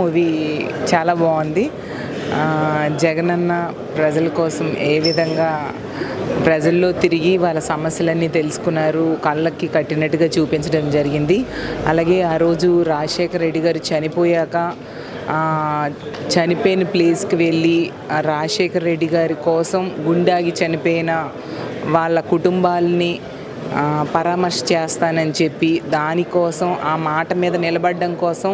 Movie చాలా బాగుంది. జగనన్న ప్రజల కోసం ఏ విధంగా ప్రజల్లో తిరిగి వాళ్ళ సమస్యలన్నీ తెలుసుకున్నారు, కళ్ళకి కట్టినట్టుగా చూపించడం జరిగింది. అలాగే ఆ రోజు రాజశేఖర రెడ్డి గారు చనిపోయాక చనిపోయిన ప్లేస్కి వెళ్ళి రాజశేఖర రెడ్డి గారి కోసం గుండాగి చనిపోయిన వాళ్ళ కుటుంబాలని పరామర్శ చేస్తానని చెప్పి దానికోసం ఆ మాట మీద నిలబడడం కోసం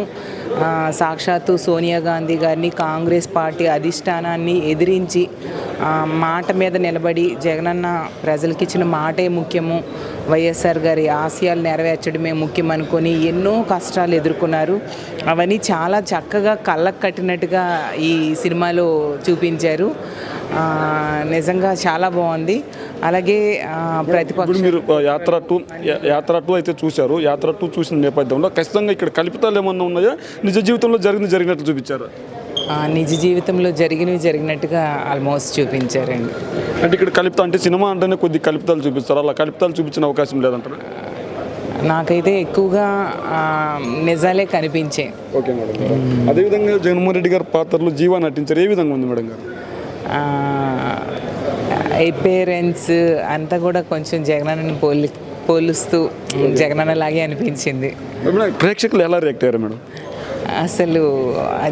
సాక్షాత్తు సోనియా గాంధీ గారిని కాంగ్రెస్ పార్టీ అధిష్టానాన్ని ఎదిరించి మాట మీద నిలబడి జగనన్న ప్రజలకి ఇచ్చిన మాటే ముఖ్యము, వైఎస్ఆర్ గారి ఆశయాలు నెరవేర్చడమే ముఖ్యం అనుకొని ఎన్నో కష్టాలు ఎదుర్కొన్నారు. అవన్నీ చాలా చక్కగా కళ్ళకు కట్టినట్టుగా ఈ సినిమాలో చూపించారు. నిజంగా చాలా బాగుంది. అలాగే ప్రతిపక్షం మీరు యాత్ర టూ అయితే చూశారు. యాత్ర టూ చూసిన నేపథ్యంలో ఖచ్చితంగా ఇక్కడ కల్పితాలు ఏమన్నా ఉన్నాయా, నిజ జీవితంలో జరిగినట్లు చూపించారు? నిజ జీవితంలో జరిగినట్టుగా ఆల్మోస్ట్ చూపించారండి. అంటే ఇక్కడ కల్పిత అంటే సినిమా అంటేనే కొద్ది కల్పితాలు చూపిస్తారు, అలా కల్పితాలు చూపించిన అవకాశం లేదంటారు? నాకైతే ఎక్కువగా నిజాలే కనిపించాయి. Okay madam. అదేవిధంగా జగన్మోహన్ రెడ్డి గారి పాత్రలో జీవా నటించారు, ఏ విధంగా ఉంది మేడం గారు? అపేరెన్స్ అంతా కూడా కొంచెం జగనన్నని పోలుస్తూ జగనన్నలాగే అనిపించింది. ప్రేక్షకులు ఎలా రియాక్ట్ అయ్యారు మేడం? అసలు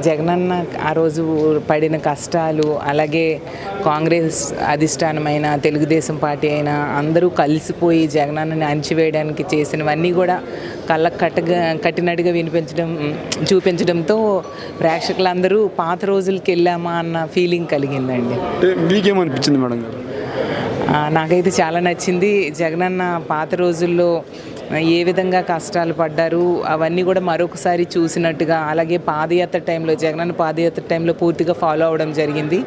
జగనన్న ఆ రోజు పడిన కష్టాలు, అలాగే కాంగ్రెస్ అధిష్టానమైన తెలుగుదేశం పార్టీ అయినా అందరూ కలిసిపోయి జగనన్నని అణచివేయడానికి చేసినవన్నీ కూడా కళ్ళకు కట్టినట్టుగా చూపించడంతో ప్రేక్షకులందరూ పాత రోజులకి వెళ్ళామా అన్న ఫీలింగ్ కలిగిందండి. మీకేమనిపించింది మేడం గారు? నాకైతే చాలా నచ్చింది. జగనన్న పాత రోజుల్లో ఏ విధంగా కష్టాలు పడ్డారు అవన్నీ కూడా మరొకసారి చూసినట్టుగా, అలాగే పాదయాత్ర టైంలో జగనన్న పాదయాత్ర టైంలో పూర్తిగా ఫాలో అవ్వడం జరిగింది.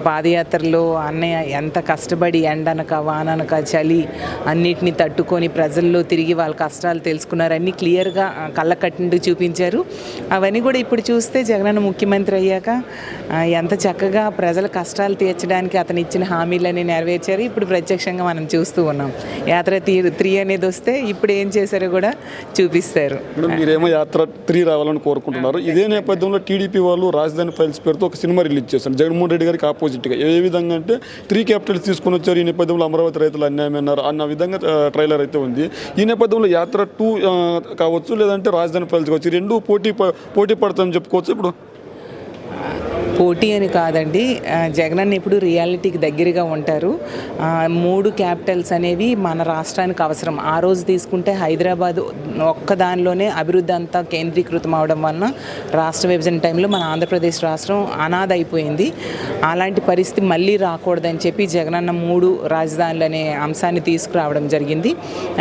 పాదయాత్రలో అన్నయ్య ఎంత కష్టపడి ఎండనక వాననక చలి అన్నిటినీ తట్టుకొని ప్రజల్లో తిరిగి వాళ్ళ కష్టాలు తెలుసుకున్నారు, అన్నీ క్లియర్గా కళ్ళ కట్టినట్టు చూపించారు. అవన్నీ కూడా ఇప్పుడు చూస్తే జగనన్న ముఖ్యమంత్రి అయ్యాక ఎంత చక్కగా ప్రజల కష్టాలు తీర్చడానికి అతను ఇచ్చిన హామీలన్నీ నెరవేర్చారు. ఇప్పుడు ప్రత్యక్షంగా మనం చూస్తూ ఉన్నాం. యాత్ర 3 అనేది వస్తే ఇప్పుడు ఏం చేశారో కూడా చూపిస్తారు. మీరేమో యాత్ర 3 రావాలని కోరుకుంటున్నారు. ఇదే నేపథ్యంలో టీడీపీ వాళ్ళు రాజధాని ఫైల్స్ పేరుతో ఒక సినిమా రిలీజ్ చేశారు జగన్మోహన్ రెడ్డి గారికి ఆపోజిట్గా. ఏ విధంగా అంటే 3 క్యాపిటల్స్ తీసుకొని వచ్చారు, ఈ నేపథ్యంలో అమరావతి రైతులు అన్యాయం అన్నారు అన్న విధంగా ట్రైలర్ అయితే ఉంది. ఈ నేపథ్యంలో యాత్ర 2 కావచ్చు, లేదంటే రాజధాని ఫైల్స్ కావచ్చు, 2 పోటీ పడతామని చెప్పుకోవచ్చు. ఇప్పుడు పోటీ అని కాదండి, జగనన్న ఇప్పుడు రియాలిటీకి దగ్గరగా ఉంటారు. 3 క్యాపిటల్స్ అనేవి మన రాష్ట్రానికి అవసరం. ఆ రోజు తీసుకుంటే హైదరాబాద్ ఒక్కదానిలోనే అభివృద్ధి అంతా కేంద్రీకృతం అవడం వలన రాష్ట్ర విభజన టైంలో మన ఆంధ్రప్రదేశ్ రాష్ట్రం అనాథ అయిపోయింది. అలాంటి పరిస్థితి మళ్ళీ రాకూడదని చెప్పి జగనన్న 3 రాజధానులు అనే అంశాన్ని తీసుకురావడం జరిగింది.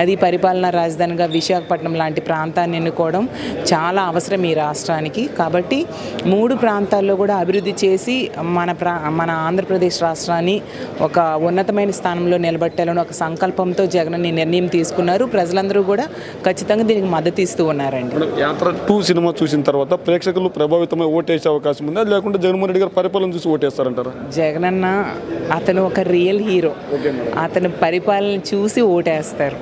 అది పరిపాలనా రాజధానిగా విశాఖపట్నం లాంటి ప్రాంతాన్ని ఎన్నుకోవడం చాలా అవసరం ఈ రాష్ట్రానికి. కాబట్టి 3 ప్రాంతాల్లో కూడా అభివృద్ధి చేసి మన ఆంధ్రప్రదేశ్ రాష్ట్రాన్ని ఒక ఉన్నతమైన స్థానంలో నిలబెట్టాలని ఒక సంకల్పంతో జగన్ నిర్ణయం తీసుకున్నారు. ప్రజలందరూ కూడా ఖచ్చితంగా దీనికి మద్దతు ఇస్తూ ఉన్నారండి. యాత్ర 2 సినిమా చూసిన తర్వాత ప్రేక్షకులు ప్రభావితమై ఓటేసే అవకాశం ఉందా, లేకుంటే జగన్మోహన్ రెడ్డి గారు పరిపాలన చూసి ఓటేస్తారంటారా? జగనన్న అతను ఒక రియల్ హీరో, అతను పరిపాలన చూసి ఓటేస్తారు.